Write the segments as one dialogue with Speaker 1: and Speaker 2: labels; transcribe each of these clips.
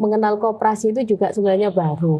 Speaker 1: mengenal koperasi itu juga sebenarnya baru.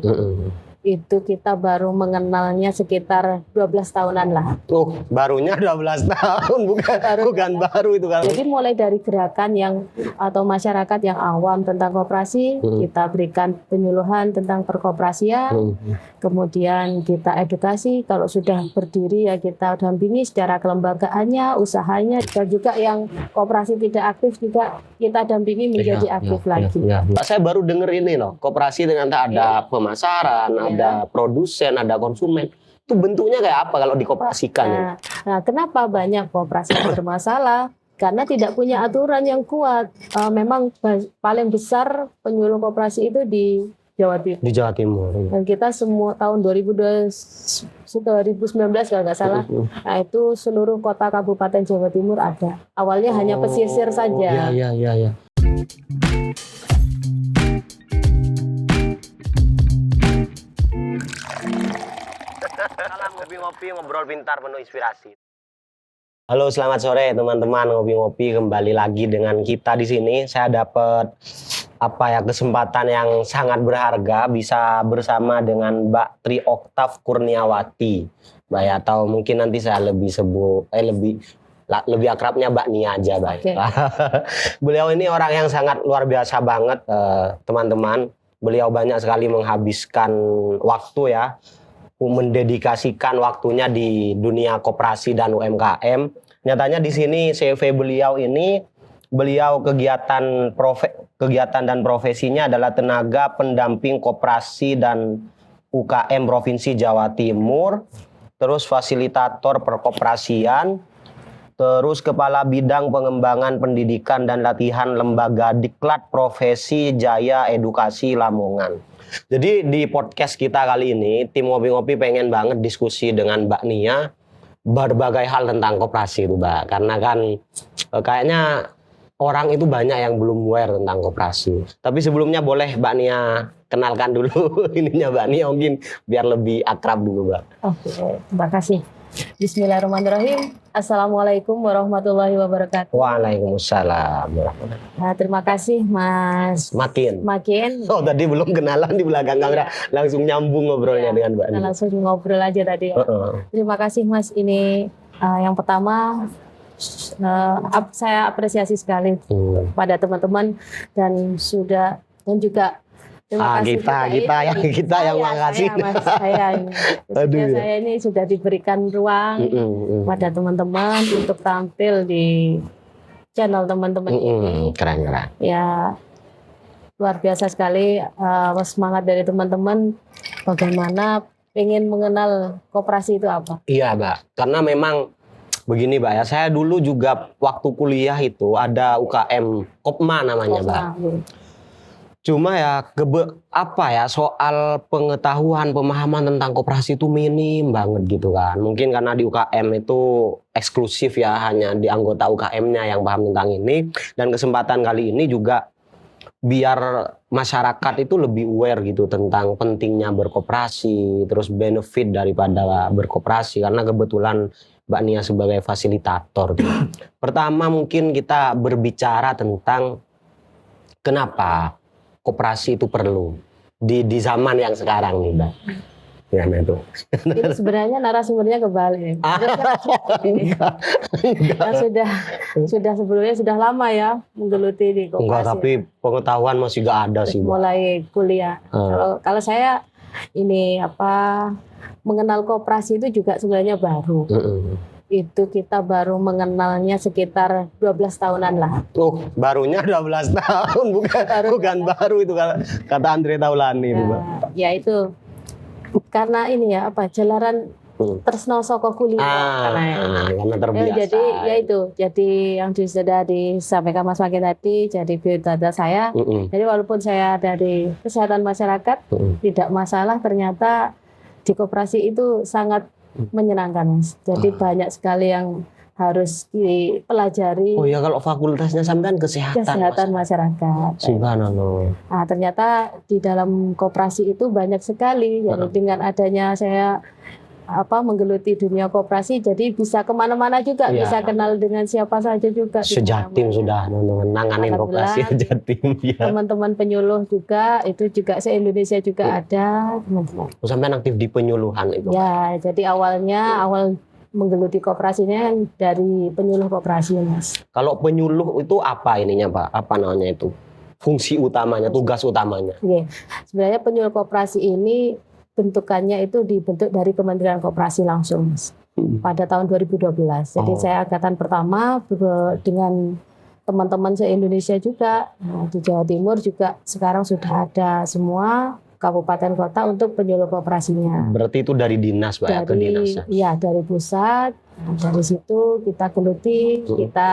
Speaker 1: Itu kita baru mengenalnya sekitar 12 tahunan lah.
Speaker 2: Oh, barunya 12 tahun, bukan baru itu kan.
Speaker 1: Jadi mulai dari gerakan yang atau masyarakat yang awam tentang koperasi, kita berikan penyuluhan tentang perkoperasian, kemudian kita edukasi, kalau sudah berdiri ya kita dampingi secara kelembagaannya, usahanya, dan juga yang koperasi tidak aktif juga kita dampingi menjadi aktif lagi.
Speaker 2: Saya baru denger ini loh, koperasi dengan ada pemasaran, ada produsen, ada konsumen. Itu bentuknya kayak apa kalau dikoperasikan?
Speaker 1: Nah, kenapa banyak koperasi yang bermasalah? Karena tidak punya aturan yang kuat. Memang paling besar penyuluh koperasi itu di Jawa Timur.
Speaker 2: Di Jawa Timur.
Speaker 1: Dan kita semua tahun 2019 kalau nggak salah, nah itu seluruh kota kabupaten Jawa Timur ada. Awalnya hanya pesisir saja.
Speaker 2: Iya. Salam ngopi-ngopi, ngobrol pintar penuh inspirasi. Halo, selamat sore teman-teman ngopi-ngopi, kembali lagi dengan kita di sini. Saya dapat kesempatan yang sangat berharga bisa bersama dengan Mbak Tri Oktav Kurniawati, Mbak ya, atau mungkin nanti saya lebih lebih akrabnya Mbak Nia aja, Mbak. Okay. Beliau ini orang yang sangat luar biasa banget, teman-teman. Beliau banyak sekali menghabiskan waktu ya, mendedikasikan waktunya di dunia koperasi dan UMKM. Nyatanya di sini CV beliau ini, kegiatan dan profesinya adalah tenaga pendamping koperasi dan UKM Provinsi Jawa Timur, terus fasilitator perkoperasian, terus kepala bidang pengembangan pendidikan dan latihan lembaga Diklat Profesi Jaya Edukasi Lamongan. Jadi di podcast kita kali ini, tim Ngopi-Ngopi pengen banget diskusi dengan Mbak Nia berbagai hal tentang koperasi itu, Mbak. Karena kan kayaknya orang itu banyak yang belum aware tentang koperasi. Tapi sebelumnya boleh Mbak Nia kenalkan dulu ininya Mbak Nia mungkin biar lebih akrab dulu, Mbak.
Speaker 1: Oke, terima kasih. Bismillahirrahmanirrahim. Assalamualaikum warahmatullahi wabarakatuh.
Speaker 2: Waalaikumsalam.
Speaker 1: Nah, terima kasih Mas Makin.
Speaker 2: Oh, tadi belum kenalan di belakang kamera, langsung nyambung ngobrolnya dengan Mbak Nia.
Speaker 1: Langsung ngobrol aja tadi. Terima kasih Mas. Ini yang pertama saya apresiasi sekali pada teman-teman dan juga terima kasih
Speaker 2: kita yang makasih.
Speaker 1: Saya ini sudah diberikan ruang pada teman-teman untuk tampil di channel teman-teman ini.
Speaker 2: Keren.
Speaker 1: Ya, luar biasa sekali semangat dari teman-teman bagaimana pengen mengenal koperasi itu apa.
Speaker 2: Iya, Mbak. Karena memang begini, Mbak ya. Saya dulu juga waktu kuliah itu ada UKM Kopma namanya, Mbak. Cuma ya soal pengetahuan, pemahaman tentang koperasi itu minim banget gitu kan. Mungkin karena di UKM itu eksklusif ya, hanya di anggota UKM-nya yang paham tentang ini. Dan kesempatan kali ini juga biar masyarakat itu lebih aware gitu tentang pentingnya berkoperasi, terus benefit daripada berkoperasi. Karena kebetulan Mbak Nia sebagai fasilitator gitu. Pertama mungkin kita berbicara tentang kenapa koperasi itu perlu di zaman yang sekarang nih, Mbak. Ya, itu.
Speaker 1: Ini sebenarnya narasumbernya kebalik. Sudah sebelumnya sudah lama ya menggeluti di koperasi.
Speaker 2: Enggak, tapi pengetahuan masih gak ada sih, Mbak.
Speaker 1: Mulai kuliah. Kalau saya ini mengenal koperasi itu juga sebenarnya baru. Itu kita baru mengenalnya sekitar 12 tahunan lah.
Speaker 2: Oh, barunya 12 tahun, bukan baru itu kata Andre Taulani itu, Mbak.
Speaker 1: Ya itu karena ini ya jalaran tresno saka kuliah
Speaker 2: karena terbiasa.
Speaker 1: Jadi yang sudah disampaikan Mas Makin tadi, jadi biodata saya. Jadi walaupun saya dari kesehatan masyarakat tidak masalah, ternyata di koperasi itu sangat menyenangkan, Mas. Jadi banyak sekali yang harus dipelajari.
Speaker 2: Oh ya, kalau fakultasnya sampean kesehatan
Speaker 1: masyarakat.
Speaker 2: Subhanallah.
Speaker 1: Nah, ternyata di dalam koperasi itu banyak sekali. Jadi dengan adanya saya menggeluti dunia koperasi, jadi bisa kemana-mana juga,
Speaker 2: Iya.
Speaker 1: bisa kenal dengan siapa saja juga. di
Speaker 2: Sejatim
Speaker 1: mana-mana.
Speaker 2: sudah nanganin koperasi
Speaker 1: Alhamdulillah.
Speaker 2: Jatim ya.
Speaker 1: Teman-teman penyuluh juga, itu juga se-Indonesia juga ada teman-teman.
Speaker 2: Sampai aktif di penyuluhan itu.
Speaker 1: Ya, jadi awal menggeluti koperasinya dari penyuluh koperasi, Mas.
Speaker 2: Kalau penyuluh itu apa ininya Pak? Apa namanya itu? Fungsi utamanya, tugas utamanya.
Speaker 1: Oke. Sebenarnya penyuluh koperasi ini bentukannya itu dibentuk dari Kementerian Koperasi langsung, Mas. Pada tahun 2012. Jadi saya angkatan pertama dengan teman-teman se-Indonesia juga. Nah, di Jawa Timur juga sekarang sudah ada semua kabupaten kota untuk penyuluh koperasinya.
Speaker 2: Berarti itu dari dinas Pak ya, ke dinas.
Speaker 1: Iya, dari pusat. Nah, dari situ kita geluti, kita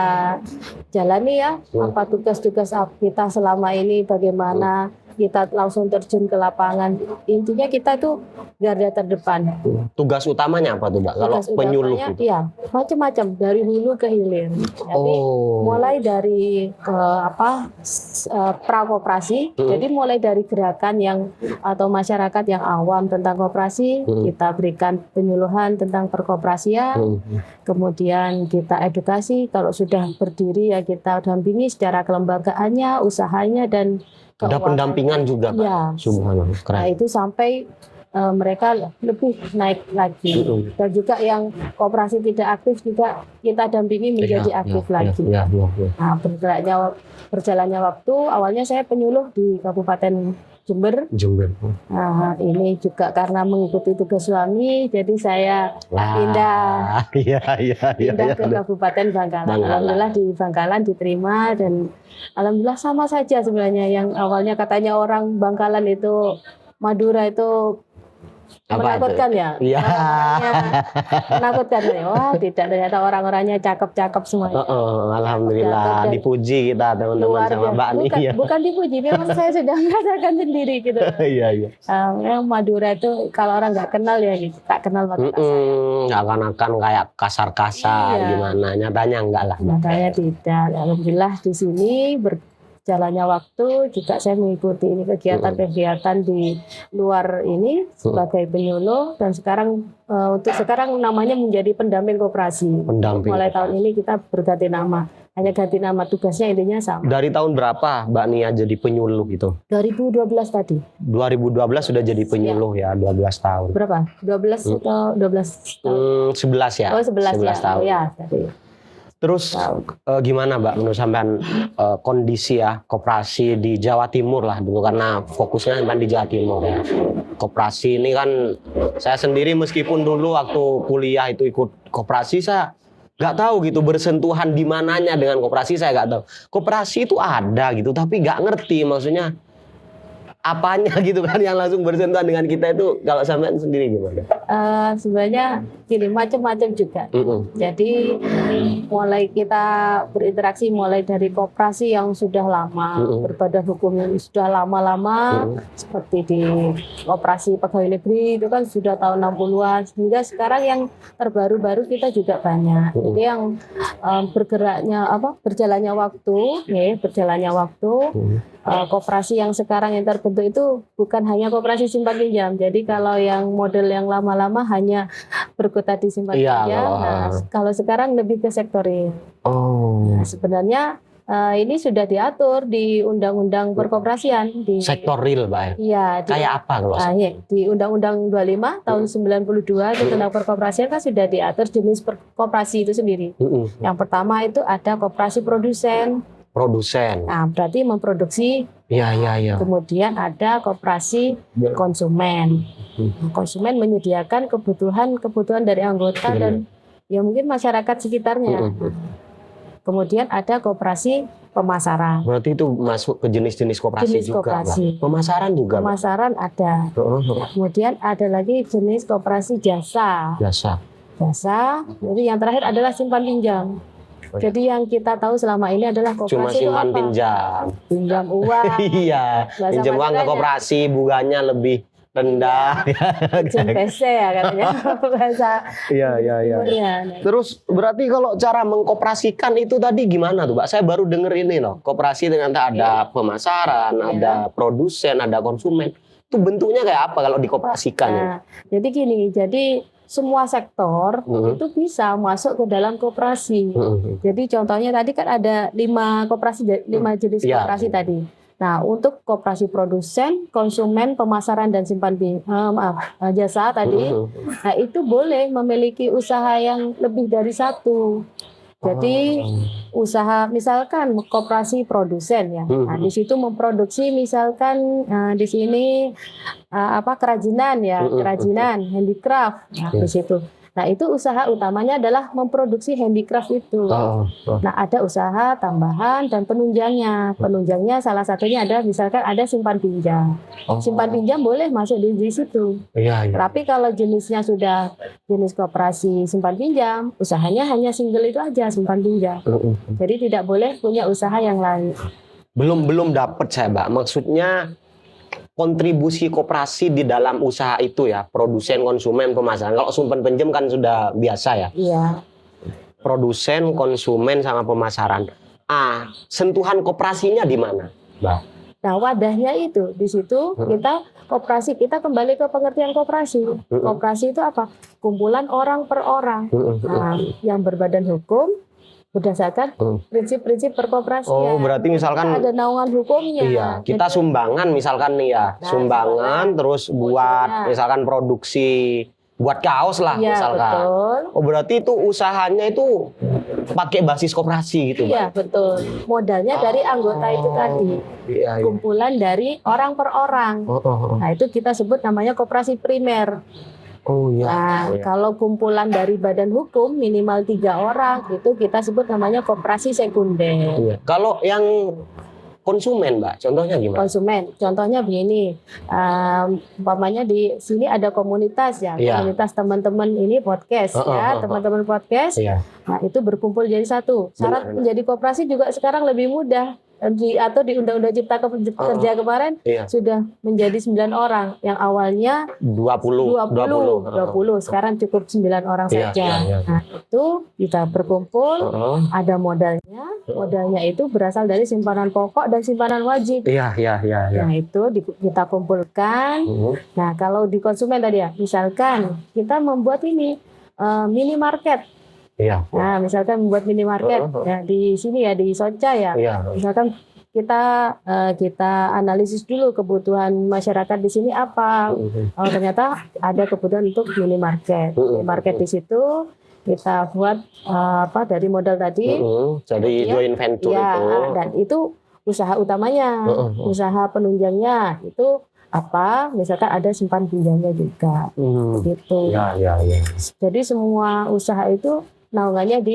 Speaker 1: jalani ya apa tugas-tugas kita selama ini, bagaimana kita langsung terjun ke lapangan. Intinya kita itu garda terdepan.
Speaker 2: Tugas utamanya apa tuh Mbak? Kalau
Speaker 1: Tugas
Speaker 2: penyuluh
Speaker 1: utamanya,
Speaker 2: itu?
Speaker 1: iya, macam-macam dari hulu ke hilir. Jadi mulai dari prakoperasi. Jadi mulai dari gerakan yang atau masyarakat yang awam tentang koperasi, kita berikan penyuluhan tentang perkoperasian. Kemudian kita edukasi, kalau sudah berdiri ya kita dampingi secara kelembagaannya, usahanya dan
Speaker 2: ada pendampingan juga Pak.
Speaker 1: Ya.
Speaker 2: Subhanallah, keren.
Speaker 1: Nah, itu sampai mereka lebih naik lagi. Dan juga yang koperasi tidak aktif juga kita dampingi menjadi aktif lagi. Nah, berjalannya waktu, awalnya saya penyuluh di Kabupaten Jember. Nah, ini juga karena mengikuti tugas suami, jadi saya pindah ke Kabupaten Bangkalan. Alhamdulillah di Bangkalan diterima dan alhamdulillah sama saja sebenarnya. Yang awalnya katanya orang Bangkalan itu Madura itu menakutkan ya.
Speaker 2: Iya.
Speaker 1: Menakutkan ya. Wah, tidak, ternyata orang-orangnya cakep-cakep semuanya.
Speaker 2: Alhamdulillah dipuji kita teman-teman sama Mbak Nia.
Speaker 1: Bukan dipuji, memang saya sudah merasakan sendiri gitu.
Speaker 2: Iya.
Speaker 1: Yang Madura itu kalau orang nggak kenal ya gitu, tak kenal maka
Speaker 2: akan kayak kasar-kasar gimana, nyatanya enggak lah.
Speaker 1: Nyatanya tidak. Alhamdulillah di sini jalannya waktu juga saya mengikuti ini kegiatan-kegiatan di luar ini sebagai penyuluh, dan untuk sekarang namanya menjadi pendamping koperasi. Mulai tahun ini kita berganti nama, hanya ganti nama, tugasnya intinya sama.
Speaker 2: Dari tahun berapa Mbak Nia jadi penyuluh itu?
Speaker 1: 2012 tadi.
Speaker 2: 2012 sudah jadi penyuluh ya, 12 tahun.
Speaker 1: Berapa? 12 atau 12 tahun?
Speaker 2: 11 ya.
Speaker 1: Oh, 11
Speaker 2: tahun.
Speaker 1: Ya, tadi.
Speaker 2: Terus gimana Mbak menurut sampean kondisi ya koperasi di Jawa Timur lah dulu, karena fokusnya di Jawa Timur ya. Koperasi ini kan saya sendiri meskipun dulu waktu kuliah itu ikut koperasi, saya nggak tahu gitu bersentuhan di mananya dengan koperasi, saya nggak tahu. Koperasi itu ada gitu tapi nggak ngerti maksudnya apanya gitu kan yang langsung bersentuhan dengan kita itu. Kalau sampean sendiri gimana?
Speaker 1: Sebenarnya gini, macam-macam juga. Jadi mulai kita berinteraksi mulai dari koperasi yang sudah lama, berbadan hukum yang sudah lama-lama, seperti di koperasi pegawai negeri itu kan sudah tahun 60-an, hingga sekarang yang terbaru-baru kita juga banyak. Jadi yang berjalannya waktu, koperasi yang sekarang yang terbentuk itu bukan hanya koperasi simpan pinjam. Jadi kalau yang model yang lama-lama hanya berkutat di simpan pinjam. Kalau sekarang lebih ke sektor real. Nah, sebenarnya ini sudah diatur di Undang-Undang Perkoperasian di
Speaker 2: sektor real, Mbak.
Speaker 1: Iya.
Speaker 2: Kayak apa kalau?
Speaker 1: Di Undang-Undang 25 tahun 92 tentang perkoperasian kan sudah diatur jenis perkoperasi itu sendiri. Yang pertama itu ada koperasi produsen. Nah, berarti memproduksi.
Speaker 2: Iya.
Speaker 1: Kemudian ada koperasi konsumen. Konsumen menyediakan kebutuhan dari anggota dan ya mungkin masyarakat sekitarnya. Kemudian ada koperasi pemasaran.
Speaker 2: Berarti itu masuk ke jenis-jenis koperasi juga. Pemasaran juga.
Speaker 1: Pemasaran ada. Kemudian ada lagi jenis koperasi jasa. Jadi yang terakhir adalah simpan pinjam. Jadi yang kita tahu selama ini adalah koperasi
Speaker 2: cuma simpan pinjam.
Speaker 1: Pinjam uang.
Speaker 2: Iya. Pinjam uang ke koperasi bunganya lebih rendah.
Speaker 1: Pinjam PC ya katanya. Bahasa.
Speaker 2: Iya. Terus berarti kalau cara mengkoperasikan itu tadi gimana tuh, Mbak? Saya baru denger ini loh. Koperasi ternyata ada pemasaran, ada produsen, ada konsumen. itu bentuknya kayak apa kalau dikoperasikan?
Speaker 1: Nah, jadi gini, jadi semua sektor itu bisa masuk ke dalam koperasi. Jadi contohnya tadi kan ada 5 koperasi, 5 jenis koperasi tadi. Nah, untuk koperasi produsen, konsumen, pemasaran dan jasa tadi, nah itu boleh memiliki usaha yang lebih dari satu. Jadi usaha misalkan koperasi produsen ya, nah di situ memproduksi misalkan di sini kerajinan ya, kerajinan, handicraft, nah di situ. Nah itu usaha utamanya adalah memproduksi handicraft itu. Nah ada usaha tambahan dan penunjangnya. Penunjangnya salah satunya ada misalkan ada simpan pinjam. Simpan pinjam boleh masuk di situ. Tapi kalau jenisnya sudah jenis koperasi simpan pinjam, usahanya hanya single itu aja, simpan pinjam. Jadi tidak boleh punya usaha yang lain.
Speaker 2: Belum dapat saya, Mbak. Maksudnya kontribusi koperasi di dalam usaha itu ya, produsen, konsumen, pemasaran. Kalau simpan pinjam kan sudah biasa ya.
Speaker 1: Iya.
Speaker 2: Produsen, konsumen, sama pemasaran. Sentuhan koperasinya di mana, Mbak?
Speaker 1: Nah, wadahnya itu di situ kita koperasi, kita kembali ke pengertian koperasi. Koperasi itu apa? Kumpulan orang per orang. Nah, yang berbadan hukum berdasarkan prinsip-prinsip perkoperasian.
Speaker 2: Berarti misalkan
Speaker 1: ada naungan hukumnya.
Speaker 2: Iya, kita jadi, sumbangan misalkan nih ya, sumbangan terus buat misalkan produksi buat kaos lah misalkan.
Speaker 1: Betul.
Speaker 2: Berarti itu usahanya itu pakai basis koperasi gitu,
Speaker 1: Iya, betul. Modalnya dari anggota itu tadi. Kumpulan dari orang per orang. Nah, itu kita sebut namanya koperasi primer. Kalau kumpulan dari badan hukum minimal 3 orang itu kita sebut namanya koperasi sekunder.
Speaker 2: Kalau yang konsumen, Mbak, contohnya gimana?
Speaker 1: Konsumen, contohnya begini, umpamanya di sini ada komunitas ya, komunitas teman-teman ini podcast teman-teman podcast. Nah itu berkumpul jadi satu. Syarat menjadi koperasi juga sekarang lebih mudah. Atau di Undang-Undang Cipta Kerja kemarin sudah menjadi 9 orang, yang awalnya 20 sekarang cukup 9 orang saja. Nah itu kita berkumpul, ada modalnya itu berasal dari simpanan pokok dan simpanan wajib. Nah itu kita kumpulkan. Nah kalau di konsumen tadi ya, misalkan kita membuat ini minimarket. Nah, misalkan membuat minimarket ya di sini ya di Soca ya. Misalkan kita analisis dulu kebutuhan masyarakat di sini apa. Ternyata ada kebutuhan untuk minimarket. Minimarket di situ kita buat dari modal tadi.
Speaker 2: Jadi joint venture itu.
Speaker 1: Dan itu usaha utamanya, usaha penunjangnya itu apa? Misalkan ada simpan pinjamnya juga, gitu. Jadi semua usaha itu naungannya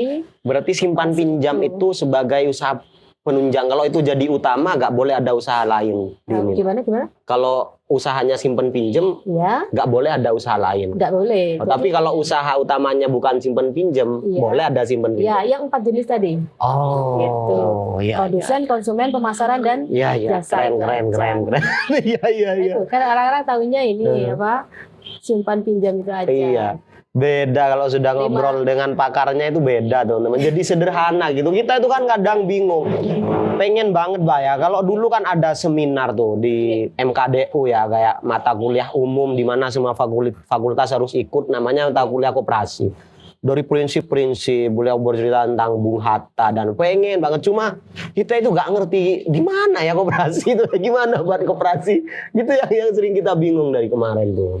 Speaker 2: berarti simpan pinjam itu sebagai usaha penunjang. Kalau itu jadi utama, nggak boleh ada usaha lain.
Speaker 1: Gimana?
Speaker 2: Kalau usahanya simpan pinjam, nggak boleh ada usaha lain.
Speaker 1: Nggak boleh.
Speaker 2: Tapi kalau usaha utamanya bukan simpan pinjam, boleh ada simpan pinjam.
Speaker 1: Yang 4 jenis tadi. Gitu. Produsen, konsumen, pemasaran dan jasa.
Speaker 2: Keren.
Speaker 1: Itu kan orang-orang tahunya ini simpan pinjam itu aja.
Speaker 2: Beda kalau sudah ngobrol dengan pakarnya itu beda teman-teman. Jadi sederhana gitu. Kita itu kan kadang bingung. Pengen banget Mbak ya. Kalau dulu kan ada seminar tuh di MKDU ya, kayak mata kuliah umum di mana semua fakultas harus ikut, namanya mata kuliah koperasi. Dari prinsip-prinsip beliau bercerita tentang Bung Hatta dan pengen banget, cuma kita itu nggak ngerti di mana ya koperasi itu, gimana buat koperasi gitu yang sering kita bingung dari kemarin tuh.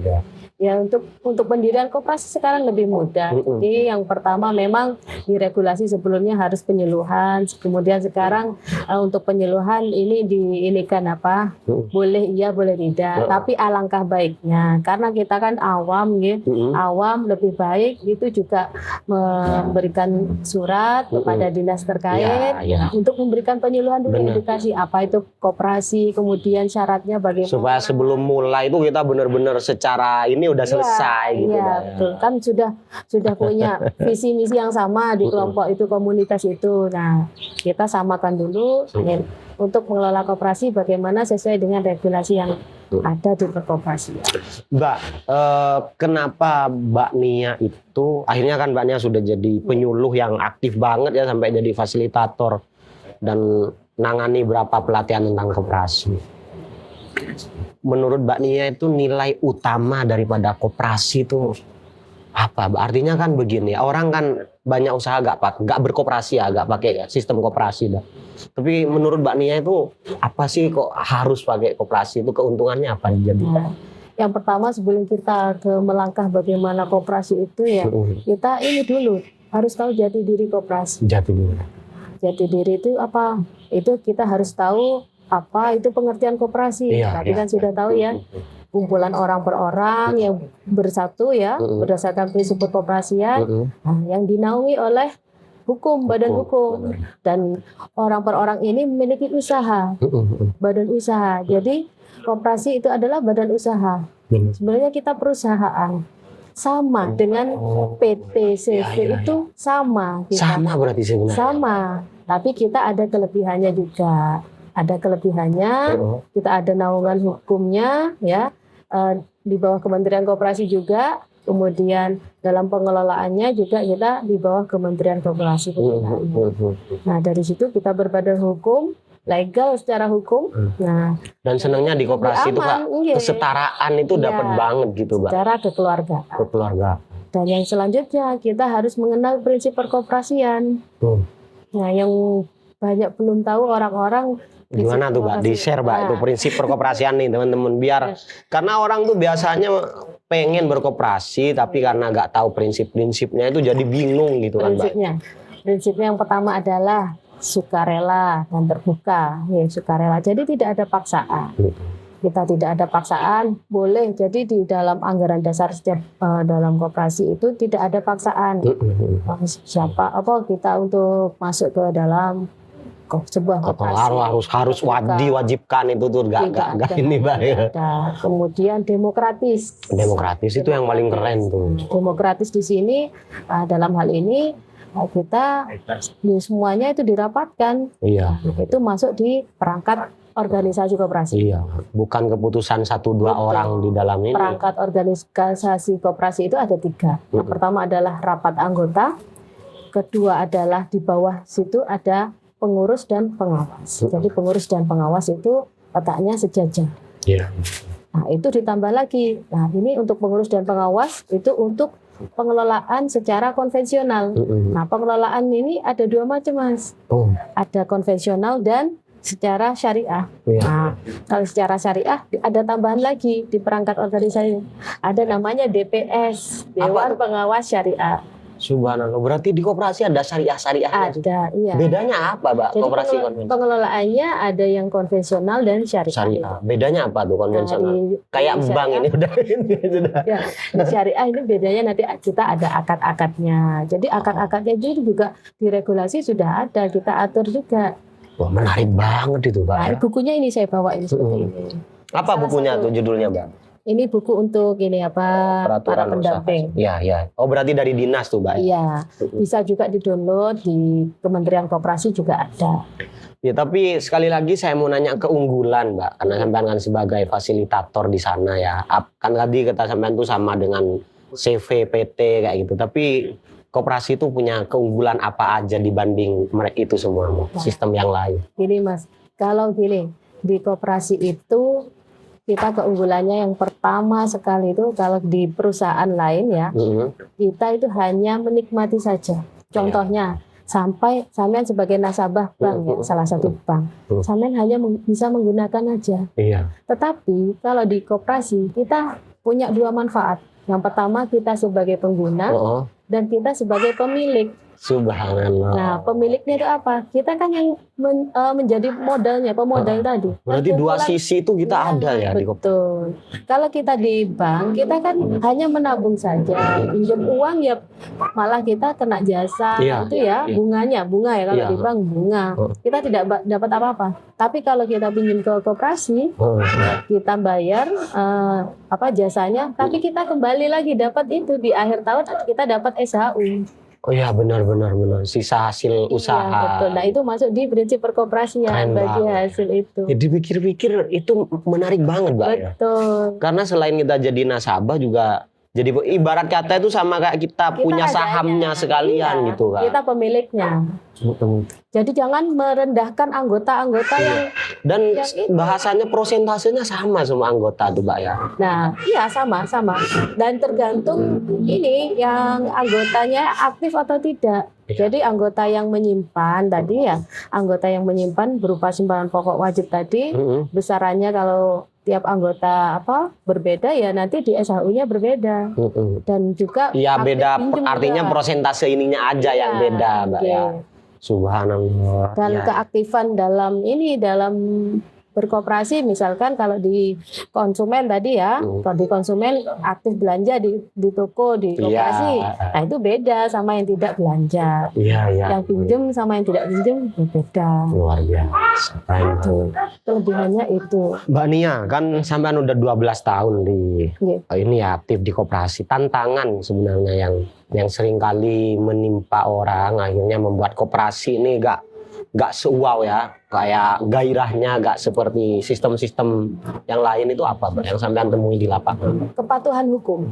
Speaker 1: Ya untuk pendirian koperasi sekarang lebih mudah. Jadi yang pertama memang di regulasi sebelumnya harus penyuluhan, kemudian sekarang untuk penyuluhan ini diinikan boleh iya boleh tidak. Tapi alangkah baiknya karena kita kan awam awam lebih baik itu juga memberikan surat kepada dinas terkait untuk memberikan penyuluhan dulu, edukasi apa itu koperasi, kemudian syaratnya bagaimana.
Speaker 2: Supaya sebelum mulai itu kita benar-benar secara ini udah selesai gitu.
Speaker 1: Betul. Kan sudah punya visi misi yang sama di kelompok itu, komunitas itu. Nah, kita samakan dulu untuk mengelola koperasi bagaimana sesuai dengan regulasi yang ada di perkoperasian.
Speaker 2: Mbak, kenapa Mbak Nia itu akhirnya kan Mbak Nia sudah jadi penyuluh yang aktif banget ya sampai jadi fasilitator dan nangani berapa pelatihan tentang koperasi. menurut Mbak Nia itu nilai utama daripada koperasi itu apa? Artinya kan begini, orang kan banyak usaha gak berkoperasi ya, gak pakai sistem koperasi dah. Tapi menurut Mbak Nia itu apa sih kok harus pakai koperasi, itu keuntungannya apa jadi?
Speaker 1: Nah, yang pertama sebelum kita ke melangkah bagaimana koperasi itu ya, kita ini dulu harus tahu jati diri koperasi.
Speaker 2: Jati diri.
Speaker 1: Jati diri itu apa? Itu kita harus tahu apa itu pengertian koperasi. Tadi kan sudah tahu ya. Kumpulan orang per orang yang bersatu ya berdasarkan prinsip perkoperasian yang dinaungi oleh hukum, badan hukum, dan orang per orang ini memiliki usaha, badan usaha. Jadi koperasi itu adalah badan usaha. Sebenarnya kita perusahaan sama dengan PT CV itu sama.
Speaker 2: Sama berarti sebenarnya.
Speaker 1: Sama, tapi kita ada kelebihannya juga. Ada kelebihannya, kita ada naungan hukumnya ya. Di bawah Kementerian Koperasi juga, kemudian dalam pengelolaannya juga kita di bawah Kementerian Koperasi. Nah dari situ kita berbadan hukum, legal secara hukum. Nah
Speaker 2: dan senangnya di koperasi itu Pak, kesetaraan itu dapat banget gitu Pak.
Speaker 1: Secara kekeluargaan. Dan yang selanjutnya kita harus mengenal prinsip perkoperasian. Nah yang banyak belum tahu orang-orang.
Speaker 2: Gimana tuh Mbak? Di-share Mbak itu prinsip perkoperasian nih teman-teman, biar karena orang tuh biasanya pengen berkoperasi tapi karena nggak tahu prinsip-prinsipnya itu jadi bingung gitu kan Mbak.
Speaker 1: Prinsipnya yang pertama adalah sukarela dan terbuka. Ya, sukarela. Jadi tidak ada paksaan. Kita tidak ada paksaan, boleh. Jadi di dalam anggaran dasar setiap dalam koperasi itu tidak ada paksaan. Siapa kita untuk masuk ke dalam sebuah koperasi
Speaker 2: harus diwajibkan itu tuh gak ini Mbak ya.
Speaker 1: Kemudian demokratis
Speaker 2: itu yang paling keren tuh.
Speaker 1: Demokratis di sini dalam hal ini kita semuanya itu dirapatkan. Itu masuk di perangkat organisasi koperasi.
Speaker 2: Bukan keputusan 1-2 orang di dalam ini.
Speaker 1: Perangkat organisasi koperasi itu ada 3. Yang pertama adalah rapat anggota, kedua adalah di bawah situ ada pengurus dan pengawas. Jadi pengurus dan pengawas itu letaknya sejajar. Nah itu ditambah lagi. Nah ini untuk pengurus dan pengawas itu untuk pengelolaan secara konvensional. Nah pengelolaan ini ada 2 macam Mas. Ada konvensional dan secara syariah. Nah kalau secara syariah ada tambahan lagi di perangkat organisasi. Ada namanya DPS, Dewan Pengawas Syariah.
Speaker 2: Subhanallah, berarti di koperasi ada syariah-syariah.
Speaker 1: Ada, iya.
Speaker 2: Bedanya apa, Mbak? Koperasi konvensional.
Speaker 1: Pengelolaannya ada yang konvensional dan syariah.
Speaker 2: Bedanya apa tuh konvensional? Kayak bank ini udah
Speaker 1: Ya, di syariah ini bedanya nanti kita ada akad-akadnya. Jadi akad-akadnya itu juga di regulasi sudah ada, kita atur juga.
Speaker 2: Wah, menarik banget itu, Mbak.
Speaker 1: Nah, bukunya ini saya bawa ini seperti ini.
Speaker 2: Apa bukunya tuh judulnya, Mbak?
Speaker 1: Ini buku untuk para pendamping.
Speaker 2: Iya. Oh berarti dari dinas tuh, Mbak?
Speaker 1: Iya. Bisa juga di-download di Kementerian Koperasi juga ada.
Speaker 2: Ya tapi sekali lagi saya mau nanya keunggulan, Mbak, karena sampean kan sebagai fasilitator di sana ya. Kan tadi kata sampean tuh sama dengan CV, PT kayak gitu. Tapi koperasi itu punya keunggulan apa aja dibanding mereka itu semua, sistem yang lain?
Speaker 1: Gini Mas, kalau gini di koperasi itu kita keunggulannya yang pertama sekali itu kalau di perusahaan lain ya, kita itu hanya menikmati saja. Contohnya, sampai sampean sebagai nasabah bank ya, salah satu bank, sampean hanya bisa menggunakan aja. Tetapi kalau di koperasi kita punya 2 manfaat. Yang pertama kita sebagai pengguna dan kita sebagai pemilik.
Speaker 2: Subhanallah.
Speaker 1: Nah, pemiliknya itu apa? Kita kan yang menjadi modalnya, pemodal tadi.
Speaker 2: Berarti 2 sisi itu kita ada ya.
Speaker 1: Betul. Kalau kita di bank, kita kan hanya menabung saja. Pinjam uang ya malah kita kena jasa bunga ya kalau di bank bunga. Kita tidak dapat apa-apa. Tapi kalau kita pinjam ke koperasi, kita bayar jasanya, tapi kita kembali lagi dapat itu di akhir tahun kita dapat SHU.
Speaker 2: Oh iya benar. Sisa hasil usaha.
Speaker 1: Betul. Nah itu masuk di prinsip perkoperasian bagi hasil itu.
Speaker 2: Ya dipikir-pikir itu menarik banget, Mbak.
Speaker 1: Betul.
Speaker 2: Karena selain kita jadi nasabah juga Jadi ibarat kata itu sama kayak kita punya
Speaker 1: rajanya.
Speaker 2: sahamnya sekalian
Speaker 1: Iya,
Speaker 2: gitu kan.
Speaker 1: Kita pemiliknya. Jadi jangan merendahkan anggota-anggota yang
Speaker 2: Dan
Speaker 1: yang itu.
Speaker 2: bahasanya prosentasenya sama semua anggota tuh Mbak ya.
Speaker 1: Nah, iya sama. Dan tergantung ini yang anggotanya aktif atau tidak.
Speaker 2: Iya.
Speaker 1: Jadi anggota yang menyimpan tadi ya, anggota yang menyimpan berupa simpanan pokok wajib tadi, besarannya kalau tiap anggota berbeda ya nanti di SHU-nya berbeda. Dan juga
Speaker 2: Iya
Speaker 1: aktif
Speaker 2: beda,
Speaker 1: pinjem
Speaker 2: artinya
Speaker 1: juga.
Speaker 2: persentase ininya aja yang
Speaker 1: Iya,
Speaker 2: beda Mbak
Speaker 1: oke.
Speaker 2: ya. Subhanallah.
Speaker 1: Dan
Speaker 2: Ya.
Speaker 1: keaktifan dalam berkoperasi, misalkan kalau di konsumen tadi ya, kalau di konsumen aktif belanja di toko, di koperasi, nah itu beda sama yang tidak belanja.
Speaker 2: Iya.
Speaker 1: Yang pinjem sama yang tidak pinjem beda.
Speaker 2: Luar biasa. Itu.
Speaker 1: Kelebihannya itu.
Speaker 2: Mbak Nia, kan sampean udah 12 tahun di
Speaker 1: Iya.
Speaker 2: ini ya aktif di koperasi. Tantangan sebenarnya yang sering kali menimpa orang akhirnya membuat koperasi ini gak seuau ya, kayak gairahnya gak seperti sistem-sistem yang lain itu apa Mbak yang sampean temui di lapangan?
Speaker 1: Kepatuhan hukum.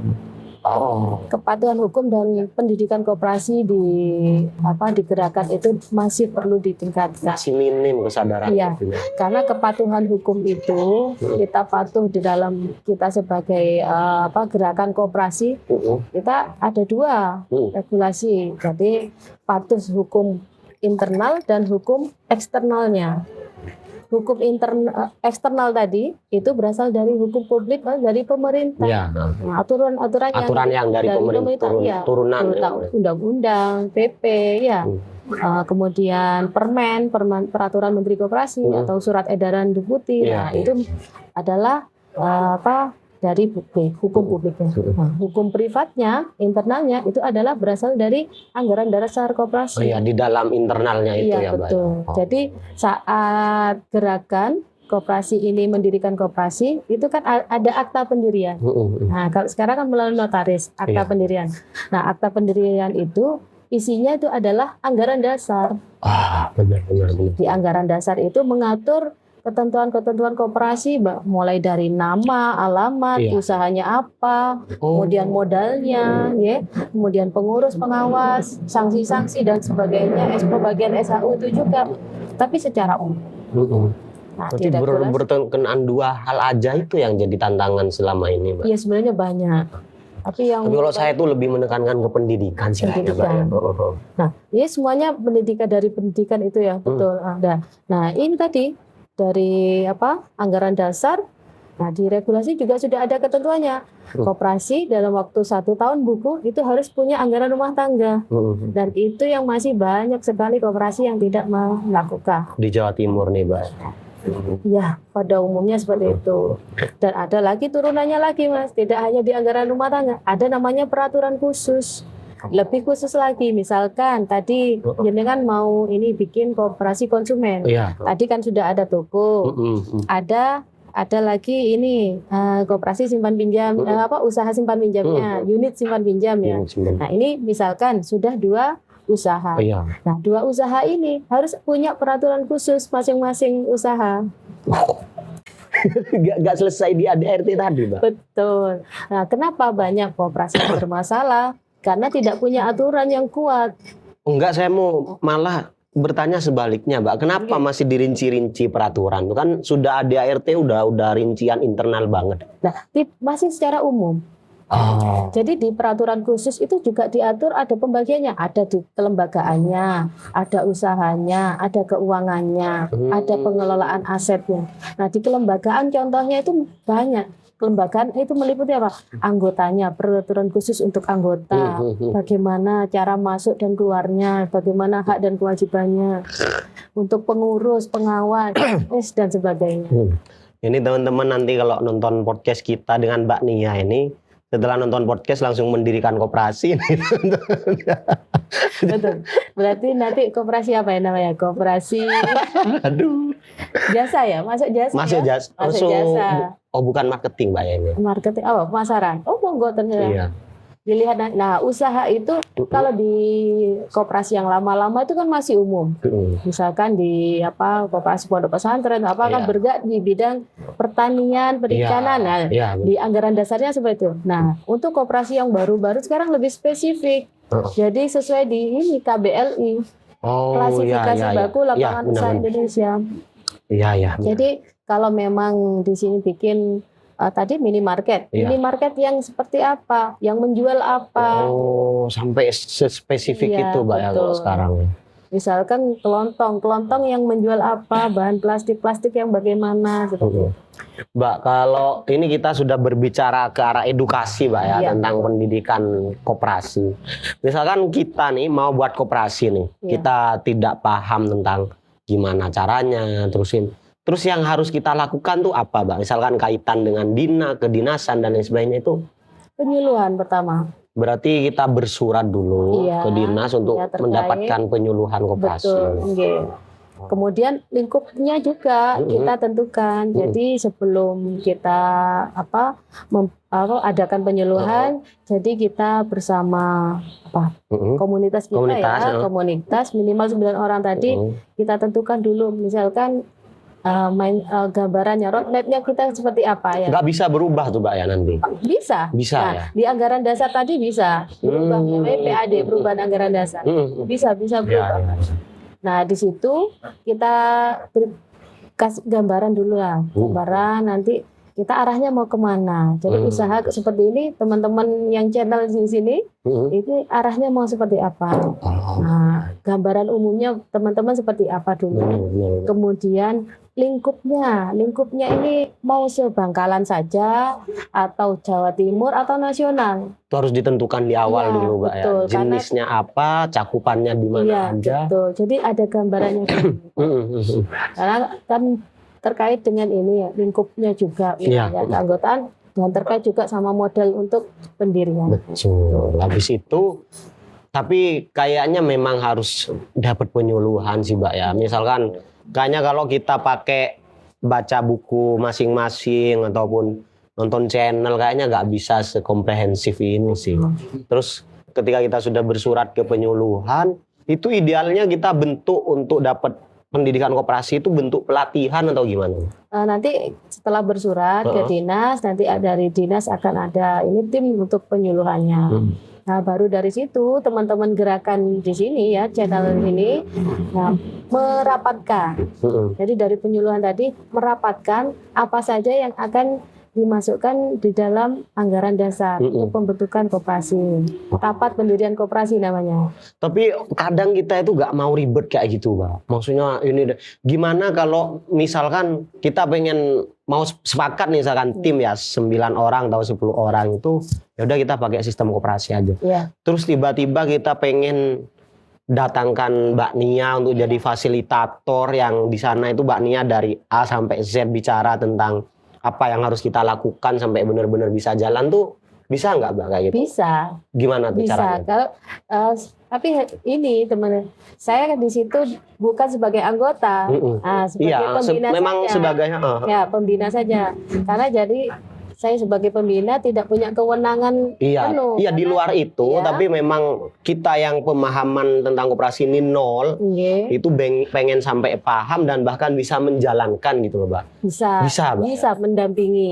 Speaker 1: Kepatuhan hukum dan pendidikan koperasi digerakkan itu masih perlu ditingkatkan.
Speaker 2: Masih minim kesadaran.
Speaker 1: Iya, karena kepatuhan hukum itu kita patuh di dalam kita sebagai gerakan koperasi, kita ada dua regulasi. Jadi patuh hukum internal dan hukum eksternalnya. Hukum eksternal tadi itu berasal dari hukum publik, dari pemerintah.
Speaker 2: Ya.
Speaker 1: Nah, aturan
Speaker 2: yang dari pemerintah
Speaker 1: ya,
Speaker 2: turunan
Speaker 1: undang-undang, PP ya. Kemudian peraturan Menteri Koperasi atau surat edaran Deputi. Nah, itu adalah dari hukum publiknya. Nah, hukum privatnya, internalnya itu adalah berasal dari anggaran dasar koperasi.
Speaker 2: Oh iya, di dalam internalnya itu ya, Mbak.
Speaker 1: Betul. Jadi saat gerakan koperasi ini mendirikan koperasi, itu kan ada akta pendirian. Nah, kalau sekarang kan melalui notaris, akta pendirian. Nah, akta pendirian itu isinya itu adalah anggaran dasar.
Speaker 2: Benar.
Speaker 1: Di anggaran dasar itu mengatur ketentuan-ketentuan koperasi, mulai dari nama, alamat, usahanya apa, kemudian modalnya, ya, kemudian pengurus, pengawas, sanksi-sanksi dan sebagainya. Pembagian SHU itu juga, tapi secara umum. Nah,
Speaker 2: berarti berkenaan dua hal aja itu yang jadi tantangan selama ini, Mbak.
Speaker 1: Iya, sebenarnya banyak. Tapi kalau
Speaker 2: saya itu lebih menekankan ke pendidikan sih, Mbak.
Speaker 1: Nah, ini semuanya pendidikan, dari pendidikan itu ya, betul ada. Nah, ini tadi dari anggaran dasar. Nah, di regulasi juga sudah ada ketentuannya. Koperasi dalam waktu 1 tahun buku itu harus punya anggaran rumah tangga. Dan itu yang masih banyak sekali koperasi yang tidak melakukan.
Speaker 2: Di Jawa Timur nih, Mbak.
Speaker 1: Ya, pada umumnya seperti itu. Dan ada lagi turunannya lagi, Mas. Tidak hanya di anggaran rumah tangga, ada namanya peraturan khusus. Lebih khusus lagi, misalkan tadi jenengan mau ini bikin koperasi konsumen. Tadi kan sudah ada toko, ada lagi ini koperasi simpan pinjam, usaha simpan pinjamnya, unit simpan pinjam ya. Nah, ini misalkan sudah 2 usaha. Nah, 2 usaha ini harus punya peraturan khusus masing-masing usaha.
Speaker 2: Gak selesai di ADRT tadi, Mbak.
Speaker 1: Betul. Nah, kenapa banyak koperasi yang bermasalah? Karena tidak punya aturan yang kuat.
Speaker 2: Enggak, saya mau malah bertanya sebaliknya, Mbak. Kenapa masih dirinci-rinci peraturan? Itu kan sudah ADART udah rincian internal banget.
Speaker 1: Nah, masih secara umum. Jadi di peraturan khusus itu juga diatur ada pembagiannya, ada di kelembagaannya, ada usahanya, ada keuangannya, ada pengelolaan asetnya. Nah, di kelembagaan contohnya itu banyak. Kelembagaan itu meliputi apa? Anggotanya, peraturan khusus untuk anggota, bagaimana cara masuk dan keluarnya, bagaimana hak dan kewajibannya, untuk pengurus, pengawas, dan sebagainya.
Speaker 2: Ini teman-teman nanti kalau nonton podcast kita dengan Mbak Nia ini, setelah nonton podcast langsung mendirikan koperasi.
Speaker 1: Betul. Berarti nanti koperasi apa ya namanya? Koperasi.
Speaker 2: Aduh.
Speaker 1: Jasa ya, masuk jasa.
Speaker 2: Masuk
Speaker 1: ya?
Speaker 2: jasa.
Speaker 1: Masuk jasa.
Speaker 2: Oh, bukan marketing, Mbak ya ini.
Speaker 1: Marketing, pemasaran. Oh, monggo ternyata.
Speaker 2: Iya.
Speaker 1: dilihat. Nah, usaha itu kalau di koperasi yang lama-lama itu kan masih umum. Misalkan di koperasi pondok pesantren kan bergerak di bidang pertanian, perikanan. Nah, di anggaran dasarnya seperti itu. Nah, untuk koperasi yang baru-baru sekarang lebih spesifik. Jadi sesuai di ini KBLI. Klasifikasi baku lapangan usaha Indonesia. Jadi kalau memang di sini bikin tadi minimarket, minimarket yang seperti apa, yang menjual apa?
Speaker 2: Sampai spesifik itu, Mbak ya kalau sekarang.
Speaker 1: Misalkan kelontong yang menjual apa, bahan plastik yang bagaimana, seperti itu.
Speaker 2: Mbak, kalau ini kita sudah berbicara ke arah edukasi, Mbak ya, tentang pendidikan koperasi. Misalkan kita nih mau buat koperasi nih, kita tidak paham tentang gimana caranya, terus yang harus kita lakukan tuh apa, Mbak? Misalkan kaitan dengan kedinasan dan lain sebagainya itu.
Speaker 1: Penyuluhan pertama.
Speaker 2: Berarti kita bersurat dulu ke dinas untuk mendapatkan penyuluhan koperasi.
Speaker 1: Betul. Kemudian lingkupnya juga kita tentukan. Jadi sebelum kita adakan penyuluhan, jadi kita bersama komunitas kita komunitas minimal 9 orang tadi kita tentukan dulu. Misalkan gambarannya, roadmapnya kita seperti apa ya?
Speaker 2: Nggak bisa berubah tuh, Mbak ya nanti?
Speaker 1: Bisa.
Speaker 2: Nah,
Speaker 1: ya. Di anggaran dasar tadi bisa berubah, namanya PAD, perubahan anggaran dasar. Bisa berubah. Nah, di situ kita kasih gambaran dulu lah, gambaran nanti kita arahnya mau kemana. Jadi usaha seperti ini, teman-teman yang channel di sini, ini arahnya mau seperti apa. Nah, gambaran umumnya teman-teman seperti apa dulu. Kemudian lingkupnya ini mau sebangkalan saja, atau Jawa Timur, atau nasional.
Speaker 2: Itu harus ditentukan di awal dulu, Mbak
Speaker 1: betul,
Speaker 2: ya. Jenisnya apa, cakupannya di mana aja.
Speaker 1: Betul. Jadi ada gambarannya. Karena kan terkait dengan ini ya, lingkupnya juga, keanggotaan, dan terkait juga sama modal untuk pendirian.
Speaker 2: Betul. Habis itu, tapi kayaknya memang harus dapat penyuluhan sih, Mbak ya. Misalkan, kayaknya kalau kita pakai baca buku masing-masing ataupun nonton channel, kayaknya nggak bisa sekomprehensif ini sih. Terus ketika kita sudah bersurat ke penyuluhan, itu idealnya kita bentuk untuk dapat pendidikan koperasi itu bentuk pelatihan atau gimana?
Speaker 1: Nanti setelah bersurat ke dinas, nanti dari dinas akan ada ini tim untuk penyuluhannya. Nah, baru dari situ teman-teman gerakan di sini ya, channel ini, merapatkan. Jadi dari penyuluhan tadi merapatkan apa saja yang akan dimasukkan di dalam anggaran dasar untuk pembentukan koperasi. Rapat pendirian koperasi namanya.
Speaker 2: Tapi kadang kita itu nggak mau ribet kayak gitu, Mbak. Maksudnya ini gimana kalau misalkan kita pengen mau sepakat nih, misalkan tim ya 9 orang atau 10 orang itu, ya udah kita pakai sistem koperasi aja. Terus tiba-tiba kita pengen datangkan Mbak Nia untuk jadi fasilitator yang di sana itu Mbak Nia dari A sampai Z bicara tentang apa yang harus kita lakukan sampai benar-benar bisa jalan tuh, bisa nggak, Mbak, kayak gitu?
Speaker 1: Bisa.
Speaker 2: Gimana tuh caranya?
Speaker 1: Kalau tapi ini teman saya di situ bukan sebagai anggota, sebagai pembina
Speaker 2: memang
Speaker 1: saja.
Speaker 2: Sebagai
Speaker 1: pembina saja. Karena jadi saya sebagai pembina tidak punya kewenangan penuh.
Speaker 2: Iya, di luar itu, tapi memang kita yang pemahaman tentang koperasi ini nol, itu pengen sampai paham dan bahkan bisa menjalankan gitu loh, Mbak. Bisa
Speaker 1: mendampingi.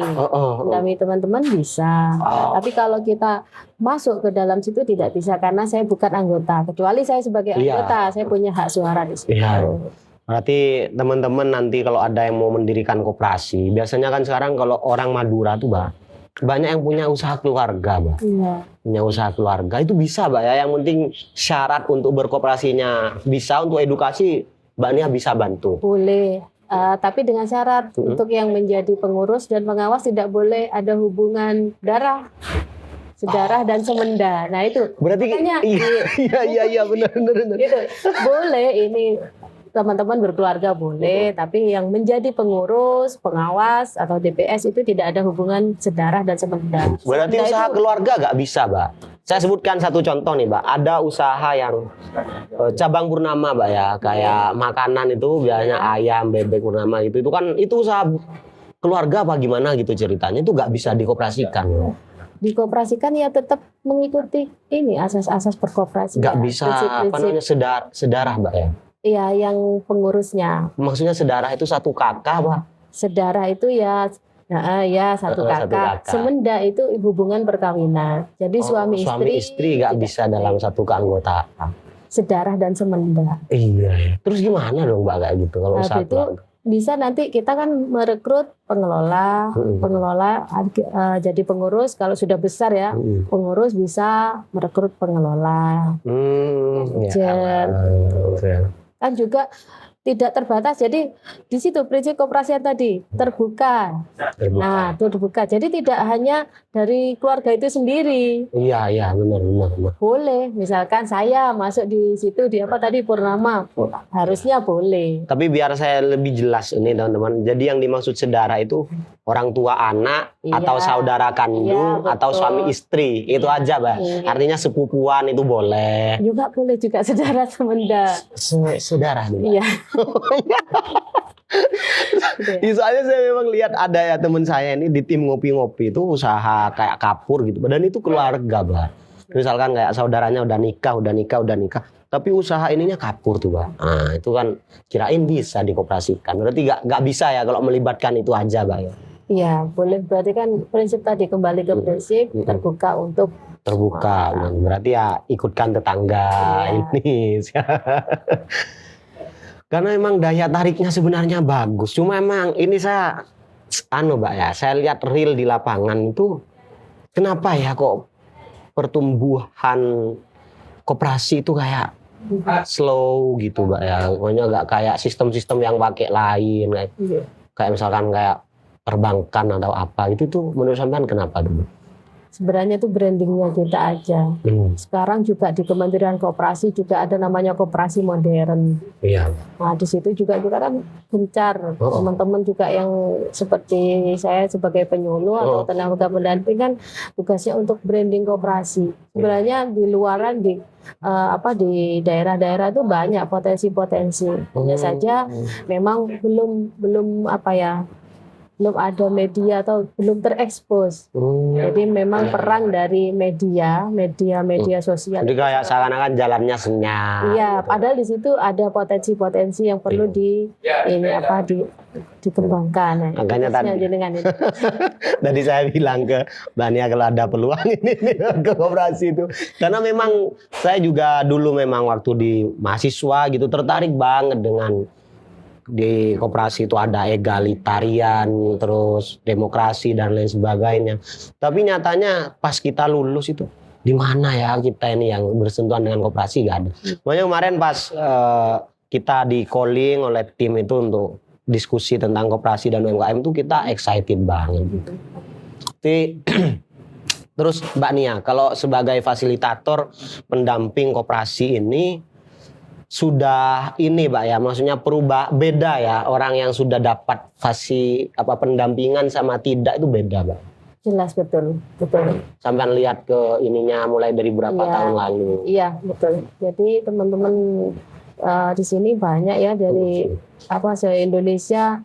Speaker 1: Mendampingi teman-teman bisa. Tapi kalau kita masuk ke dalam situ tidak bisa karena saya bukan anggota. Kecuali saya sebagai anggota, saya punya hak suara di situ.
Speaker 2: Berarti teman-teman nanti kalau ada yang mau mendirikan koperasi, biasanya kan sekarang kalau orang Madura tuh, Mbak, banyak yang punya usaha keluarga, Mbak. Punya usaha keluarga itu bisa, Mbak ya. Yang penting syarat untuk berkoperasinya bisa, untuk edukasi Mbak Nia bisa bantu.
Speaker 1: Boleh. Tapi dengan syarat untuk yang menjadi pengurus dan pengawas tidak boleh ada hubungan darah. Sedarah dan semenda. Nah itu.
Speaker 2: Berarti iya benar.
Speaker 1: Gitu. Boleh ini teman-teman berkeluarga boleh, tapi yang menjadi pengurus, pengawas atau DPS itu tidak ada hubungan sedarah dan semenda.
Speaker 2: Berarti usaha keluarga nggak bisa, Mbak. Saya sebutkan satu contoh nih, Mbak. Ada usaha yang cabang purnama, Mbak ya, kayak makanan itu biasanya ayam, bebek purnama gitu. Itu kan itu usaha keluarga apa gimana gitu ceritanya, itu nggak bisa dikoperasikan.
Speaker 1: dikoperasikan ya tetap mengikuti ini asas-asas berkoperasi.
Speaker 2: Nggak
Speaker 1: ya.
Speaker 2: bisa apa namanya sedarah Mbak ya?
Speaker 1: Iya, yang pengurusnya.
Speaker 2: Maksudnya sedarah itu satu kakak Mbak?
Speaker 1: Sedarah itu ya satu kakak. Semenda itu hubungan perkawinan. Jadi suami
Speaker 2: istri nggak bisa dalam satu keanggotaan.
Speaker 1: Sedarah dan semenda.
Speaker 2: Iya. Terus gimana dong Mbak kayak gitu kalau
Speaker 1: itu bisa nanti kita kan merekrut pengelola, jadi pengurus kalau sudah besar ya, pengurus bisa merekrut pengelola. Kan juga tidak terbatas, jadi di situ prinsip koperasi tadi terbuka. Nah, itu terbuka. Jadi tidak hanya dari keluarga itu sendiri.
Speaker 2: Iya, benar.
Speaker 1: Boleh, misalkan saya masuk di situ di apa tadi Purnama, harusnya boleh.
Speaker 2: Tapi biar saya lebih jelas ini teman-teman. Jadi yang dimaksud saudara itu orang tua anak atau saudara kandung atau suami istri, itu aja, Mbak. Artinya sepupuan itu boleh.
Speaker 1: Juga boleh juga saudara semenda.
Speaker 2: Saudara juga.
Speaker 1: Iya.
Speaker 2: Soalnya saya memang lihat ada ya teman saya ini di tim ngopi-ngopi itu usaha kayak kapur gitu. Dan itu keluarga, Mbak. Misalkan kayak saudaranya udah nikah. Tapi usaha ininya kapur tuh, Mbak. Nah, itu kan kirain bisa dikoperasikan. Berarti nggak bisa ya kalau melibatkan itu aja, Mbak ya.
Speaker 1: Iya, boleh. Berarti kan prinsip tadi kembali ke prinsip terbuka untuk
Speaker 2: terbuka. Berarti ya ikutkan tetangga ini. Karena emang daya tariknya sebenarnya bagus. Cuma emang ini saya Mbak ya, saya lihat real di lapangan itu kenapa ya kok pertumbuhan koperasi itu kayak slow gitu, Mbak ya. Pokoknya nggak kayak sistem-sistem yang pakai lain kayak misalkan kayak perbankan atau apa itu tuh menurut sampean kenapa dulu?
Speaker 1: Sebenarnya itu brandingnya kita aja. Sekarang juga di Kementerian Koperasi juga ada namanya koperasi modern.
Speaker 2: Iya.
Speaker 1: Nah di situ juga kita kan gencar teman-teman juga yang seperti saya sebagai penyuluh atau tenaga pendamping kan tugasnya untuk branding koperasi. Sebenarnya di luaran di daerah-daerah itu banyak potensi-potensi. Hanya saja memang belum belum ada media atau belum terekspos. Jadi memang peran dari media sosial.
Speaker 2: Jadi kayak seakan-akan jalannya senyap.
Speaker 1: Iya, padahal di situ ada potensi-potensi yang perlu dikembangkan.
Speaker 2: Makanya tadi saya bilang ke Mbak Nia kalau ada peluang ini ke koperasi itu. Karena memang saya juga dulu memang waktu di mahasiswa gitu tertarik banget dengan di koperasi itu ada egalitarian, terus demokrasi dan lain sebagainya. Tapi nyatanya pas kita lulus itu di mana ya kita ini yang bersentuhan dengan koperasi gak ada. Makanya kemarin pas kita di calling oleh tim itu untuk diskusi tentang koperasi dan UMKM itu kita excited banget. Terus Mbak Nia, kalau sebagai fasilitator pendamping koperasi ini sudah ini Mbak ya, maksudnya beda ya orang yang sudah dapat pendampingan sama tidak itu beda Mbak.
Speaker 1: Jelas betul.
Speaker 2: Sampai lihat ke ininya mulai dari berapa tahun lalu.
Speaker 1: Iya betul. Jadi teman-teman di sini banyak ya dari se-Indonesia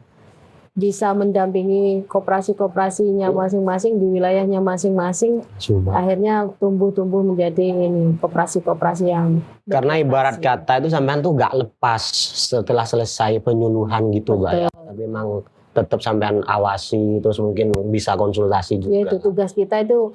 Speaker 1: bisa mendampingi koperasi-koperasinya masing-masing di wilayahnya masing-masing. Akhirnya tumbuh menjadi koperasi-koperasi yang
Speaker 2: karena ibarat kata itu sampean tuh gak lepas setelah selesai penyuluhan gitu Mbak ya. Tapi memang tetap sampean awasi terus mungkin bisa konsultasi juga.
Speaker 1: Ya itu tugas kita itu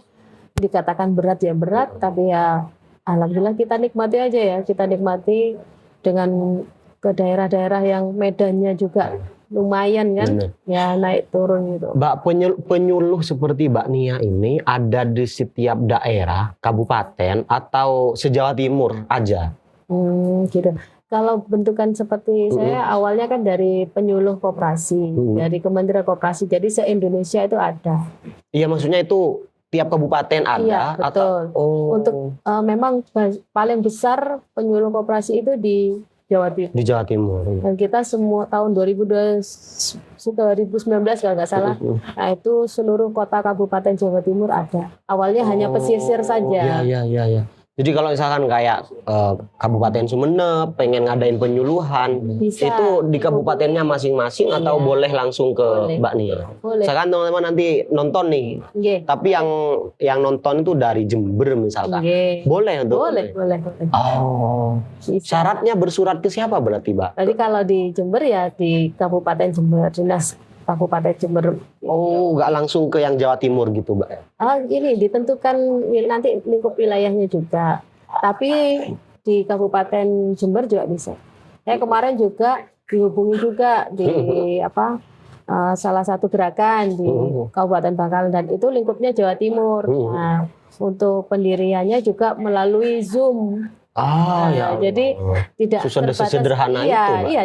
Speaker 1: dikatakan berat ya berat tapi ya alhamdulillah kita nikmati aja ya. Kita nikmati dengan ke daerah-daerah yang medannya juga lumayan kan, ya naik turun gitu.
Speaker 2: Mbak penyuluh seperti Mbak Nia ini ada di setiap daerah, kabupaten atau se-Jawa Timur aja?
Speaker 1: Gitu. Kalau bentukan seperti saya awalnya kan dari penyuluh koperasi, dari Kementerian Koperasi, jadi se-Indonesia itu ada. Iya
Speaker 2: maksudnya itu tiap kabupaten ada?
Speaker 1: Iya betul. Untuk memang paling besar penyuluh koperasi itu di Jawa Timur.
Speaker 2: Di Jawa Timur.
Speaker 1: Dan kita semua tahun 2019 kalau nggak salah, nah itu seluruh kota kabupaten Jawa Timur ada. Awalnya hanya pesisir saja.
Speaker 2: Iya. Jadi kalau misalkan kayak Kabupaten Sumeneb pengen ngadain penyuluhan,
Speaker 1: Bisa.
Speaker 2: itu di kabupatennya masing-masing atau
Speaker 1: Iya.
Speaker 2: boleh langsung ke
Speaker 1: Boleh.
Speaker 2: Mbak Nia?
Speaker 1: Boleh.
Speaker 2: Misalkan teman-teman nanti nonton nih,
Speaker 1: Nggih.
Speaker 2: tapi yang nonton itu dari Jember misalkan,
Speaker 1: Nggih.
Speaker 2: boleh untuk
Speaker 1: Boleh.
Speaker 2: Oh,
Speaker 1: Bisa.
Speaker 2: syaratnya bersurat ke siapa berarti, Mbak?
Speaker 1: Tadi kalau di Jember ya di Kabupaten Jember, Dinas Kabupaten Jember.
Speaker 2: Oh, nggak langsung ke yang Jawa Timur gitu, Mbak?
Speaker 1: Ini ditentukan nanti lingkup wilayahnya juga. Tapi di Kabupaten Jember juga bisa. Saya kemarin juga dihubungi juga di salah satu gerakan di Kabupaten Bangkalan dan itu lingkupnya Jawa Timur. Nah, untuk pendiriannya juga melalui Zoom.
Speaker 2: Ya.
Speaker 1: Jadi tidak
Speaker 2: sederhana itu, Mbak.
Speaker 1: Iya,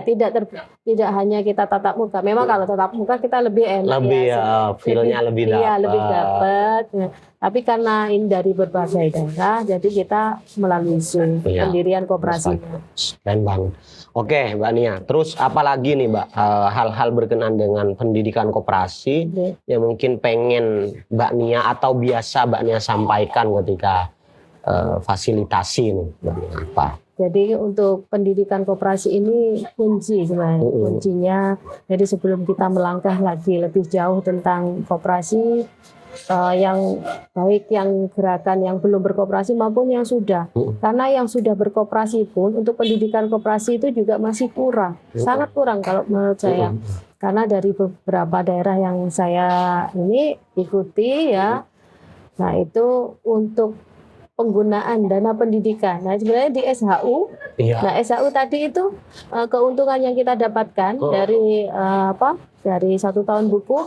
Speaker 1: tidak hanya kita tatap muka. Memang kalau tatap muka kita lebih enak,
Speaker 2: feel-nya lebih dapat.
Speaker 1: Iya, lebih dapat. Nah, tapi karena ini dari berbagai daerah, jadi kita melalui Zoom pendirian koperasi.
Speaker 2: Keren banget. Oke, Mbak Nia. Terus apa lagi nih, Mbak? Hal-hal berkenaan dengan pendidikan koperasi yang mungkin pengen Mbak Nia atau biasa Mbak Nia sampaikan ketika fasilitasi nih, apa?
Speaker 1: Jadi untuk pendidikan koperasi ini kunci sebenarnya, kuncinya. Jadi sebelum kita melangkah lagi lebih jauh tentang koperasi, yang baik yang gerakan yang belum berkoperasi maupun yang sudah, karena yang sudah berkoperasi pun untuk pendidikan koperasi itu juga masih kurang, sangat kurang kalau menurut saya. Karena dari beberapa daerah yang saya ini ikuti ya, nah itu untuk penggunaan dana pendidikan. Nah sebenarnya di SHU, nah SHU tadi itu keuntungan yang kita dapatkan dari dari 1 tahun buku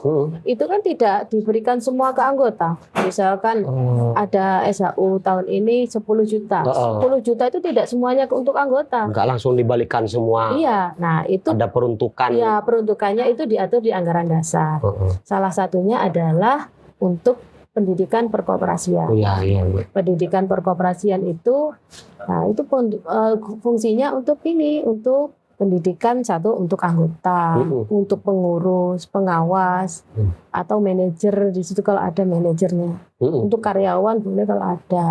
Speaker 1: itu kan tidak diberikan semua ke anggota. Misalkan ada SHU tahun ini 10 juta, 10 juta itu tidak semuanya untuk anggota.
Speaker 2: Nggak langsung dibalikan semua.
Speaker 1: Iya, nah itu
Speaker 2: ada peruntukan.
Speaker 1: Iya, peruntukannya itu diatur di anggaran dasar. Salah satunya adalah untuk pendidikan perkoperasian. Pendidikan perkoperasian itu, nah itu fungsinya untuk untuk pendidikan untuk anggota, untuk pengurus, pengawas, atau manajer di situ kalau ada manajernya. Untuk karyawan boleh kalau ada.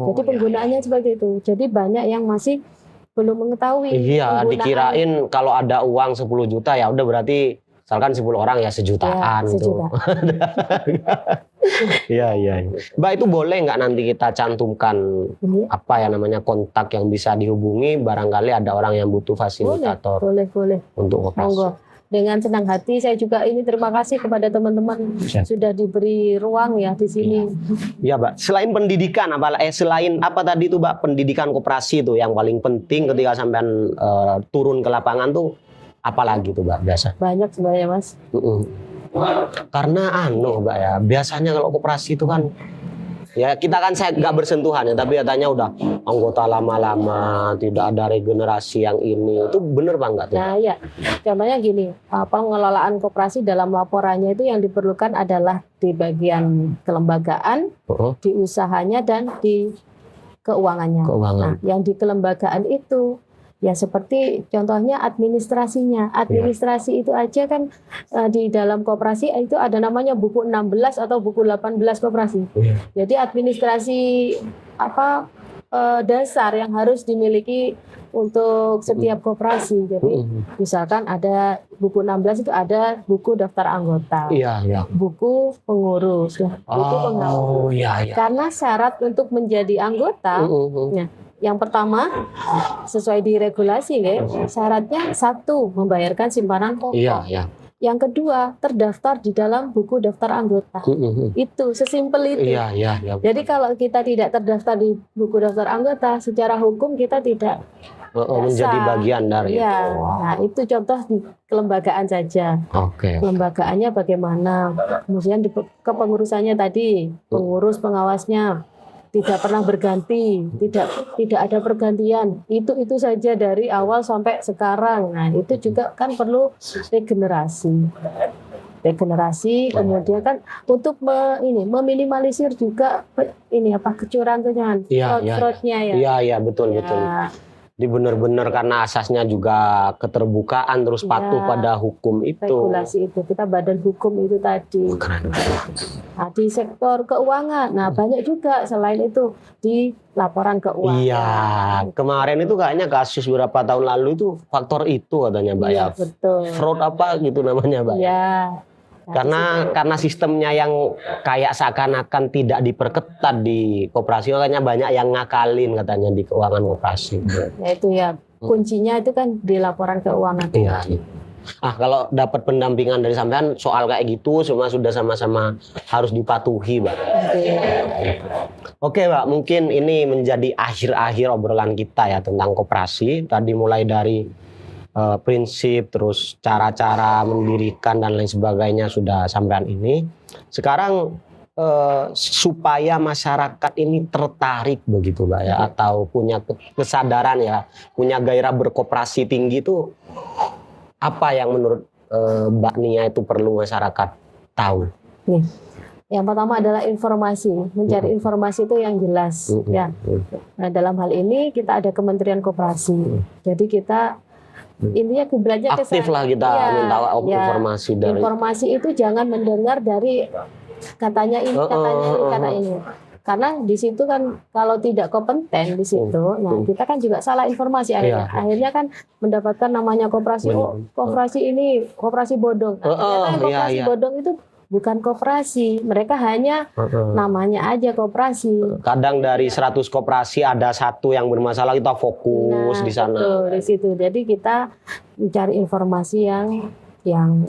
Speaker 1: Jadi penggunaannya seperti itu. Jadi banyak yang masih belum mengetahui.
Speaker 2: Iya, dikirain kalau ada uang 10 juta ya udah berarti misalkan 10 orang ya sejutaan gitu. Iya. Mbak, itu boleh nggak nanti kita cantumkan kontak yang bisa dihubungi barangkali ada orang yang butuh fasilitator?
Speaker 1: Boleh.
Speaker 2: Untuk koperasi.
Speaker 1: Monggo. Dengan senang hati saya juga ini terima kasih kepada teman-teman sudah diberi ruang ya di sini.
Speaker 2: Iya, Mbak. Selain pendidikan selain apa tadi tuh, Mbak, pendidikan koperasi itu yang paling penting ketika sampean turun ke lapangan tuh apalagi tuh, Mbak, biasa?
Speaker 1: Banyak sebenarnya, Mas.
Speaker 2: Karena Mbak ya, biasanya kalau koperasi itu kan ya kita kan saya nggak bersentuhan ya, tapi katanya udah anggota lama-lama, tidak ada regenerasi yang ini. Itu bener Pak nggak tuh?
Speaker 1: Nah ya, contohnya gini, pengelolaan koperasi dalam laporannya itu yang diperlukan adalah di bagian kelembagaan, di usahanya dan di keuangannya. Nah, yang di kelembagaan itu ya seperti contohnya administrasinya. Administrasi itu aja kan di dalam koperasi itu ada namanya buku 16 atau buku 18 koperasi. Jadi administrasi dasar yang harus dimiliki untuk setiap koperasi. Jadi misalkan ada buku 16 itu ada buku daftar anggota. Buku pengurus, buku pengawas. Karena syarat untuk menjadi anggota yang pertama, sesuai di regulasi, syaratnya 1, membayarkan simpanan pokok. Yang kedua, terdaftar di dalam buku daftar anggota. Itu, sesimpel itu. Jadi kalau kita tidak terdaftar di buku daftar anggota, secara hukum kita tidak
Speaker 2: menjadi bagian dari itu.
Speaker 1: Nah, itu contoh di kelembagaan saja. Kelembagaannya bagaimana? Kemudian di kepengurusannya tadi, pengurus, pengawasnya tidak pernah berganti, tidak ada pergantian. Itu saja dari awal sampai sekarang. Nah, itu juga kan perlu regenerasi. Kemudian kan untuk meminimalisir juga kecurangan fraud-fraudnya ya.
Speaker 2: Iya, betul. Jadi benar-benar karena asasnya juga keterbukaan terus patuh
Speaker 1: Ya,
Speaker 2: pada hukum itu.
Speaker 1: regulasi itu kita badan hukum itu tadi.
Speaker 2: Keren.
Speaker 1: Nah, di sektor keuangan, nah banyak juga selain itu di laporan keuangan.
Speaker 2: Iya, kemarin itu kayaknya kasus beberapa tahun lalu itu faktor itu katanya Mbak
Speaker 1: Iya,
Speaker 2: ya.
Speaker 1: betul.
Speaker 2: Fraud apa gitu namanya Mbak.
Speaker 1: Iya. Nah,
Speaker 2: Karena sistemnya yang kayak seakan-akan tidak diperketat di koperasi, makanya banyak yang ngakalin katanya di keuangan koperasi.
Speaker 1: ya itu ya kuncinya itu kan di laporan keuangan.
Speaker 2: Iya. Kalau dapat pendampingan dari sampean soal kayak gitu semua sudah sama-sama harus dipatuhi, Mbak. Oke, Mbak, mungkin ini menjadi akhir-akhir obrolan kita ya tentang koperasi. Tadi mulai dari prinsip, terus cara-cara mendirikan dan lain sebagainya sudah sampean ini. Sekarang supaya masyarakat ini tertarik begitu Mbak ya, atau punya kesadaran ya, punya gairah berkoperasi tinggi itu apa yang menurut Mbak Nia itu perlu masyarakat tahu?
Speaker 1: Yang pertama adalah informasi, mencari informasi itu yang jelas ya. Nah, dalam hal ini kita ada Kementerian Koperasi, jadi kita intinya kiblatnya ke
Speaker 2: Aktif lah kita minta informasi dari.
Speaker 1: Informasi itu jangan mendengar dari katanya ini, katanya ini. Karena di situ kan kalau tidak kompeten di situ, nah kita kan juga salah informasi akhirnya. Akhirnya kan mendapatkan namanya koperasi, koperasi ini koperasi bodong. Nah, koperasi bodong itu bukan koperasi, mereka hanya namanya aja koperasi.
Speaker 2: Kadang dari 100 koperasi ada satu yang bermasalah, kita fokus di sana.
Speaker 1: Betul, di situ. Jadi kita mencari informasi yang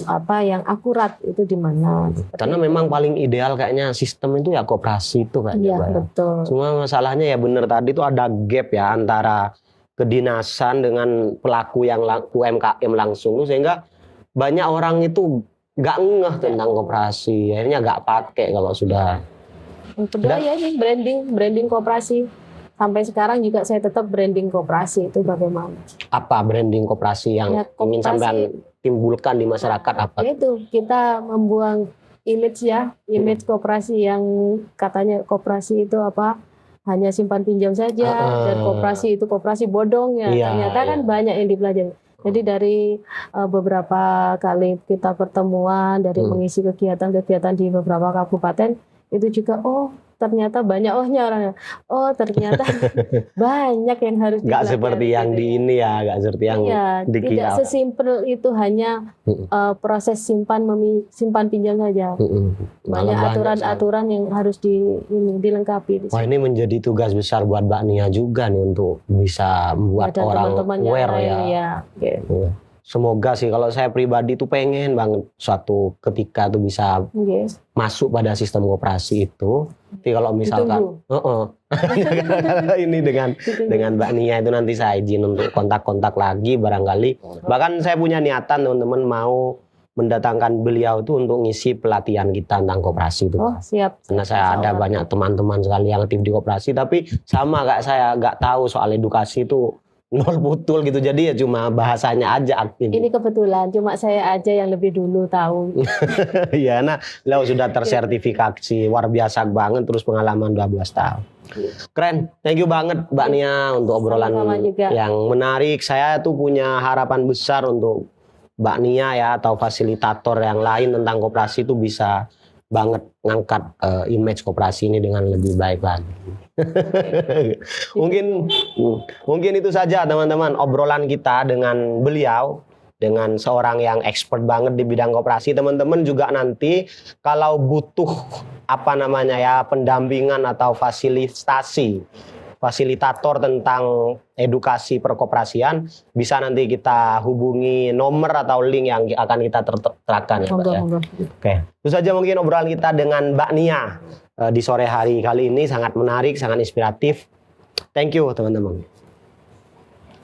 Speaker 1: akurat itu di mana.
Speaker 2: Karena memang paling ideal kayaknya sistem itu ya koperasi itu kayaknya.
Speaker 1: Iya, betul.
Speaker 2: Cuma masalahnya ya benar tadi itu ada gap ya antara kedinasan dengan pelaku yang UMKM langsung, sehingga banyak orang itu nggak ngeh tentang koperasi, akhirnya nggak pakai kalau sudah.
Speaker 1: Kedua ya ini branding koperasi. Sampai sekarang juga saya tetap branding koperasi itu bagaimana?
Speaker 2: Apa branding koperasi yang ingin sampean timbulkan di masyarakat apa?
Speaker 1: Itu kita membuang image koperasi yang katanya koperasi itu hanya simpan pinjam saja dan koperasi itu koperasi bodong ya. Ternyata kan banyak yang dipelajari. Jadi dari beberapa kali kita pertemuan, dari mengisi kegiatan-kegiatan di beberapa kabupaten, itu juga ternyata banyak orangnya. Ternyata banyak yang harus
Speaker 2: nggak seperti yang di ini ya, nggak seperti yang dikira.
Speaker 1: Tidak sesimpel itu hanya proses simpan pinjam saja. Banyak aturan-aturan yang harus dilengkapi.
Speaker 2: Wah, ini menjadi tugas besar buat Mbak Nia juga nih untuk bisa membuat orang aware ya. Semoga sih, kalau saya pribadi tuh pengen banget suatu ketika tuh bisa masuk pada sistem koperasi itu. Jadi kalau misalkan ini dengan Mbak Nia itu nanti saya izin untuk kontak-kontak lagi barangkali. Bahkan saya punya niatan teman-teman mau mendatangkan beliau itu untuk ngisi pelatihan kita tentang koperasi itu.
Speaker 1: Siap.
Speaker 2: Karena saya ada banyak teman-teman sekali yang aktif di koperasi, tapi sama kayak saya nggak tahu soal edukasi itu. Nol putul gitu, jadi ya cuma bahasanya aja aktif.
Speaker 1: Ini kebetulan cuma saya aja yang lebih dulu tahu.
Speaker 2: Iya, lo sudah tersertifikasi luar biasa banget, terus pengalaman 12 tahun. Keren, thank you banget Mbak Nia untuk obrolan yang menarik. Saya tuh punya harapan besar untuk Mbak Nia ya, atau fasilitator yang lain tentang koperasi itu bisa banget ngangkat image koperasi ini dengan lebih baik lagi. Mungkin itu saja teman-teman obrolan kita dengan beliau, dengan seorang yang expert banget di bidang koperasi. Teman-teman juga nanti kalau butuh pendampingan atau fasilitator tentang edukasi perkoperasian, bisa nanti kita hubungi nomor atau link yang akan kita terterakan ya, Mbak, ya. Oke, itu saja mungkin obrolan kita dengan Mbak Nia di sore hari kali ini, sangat menarik, sangat inspiratif. Thank you teman-teman.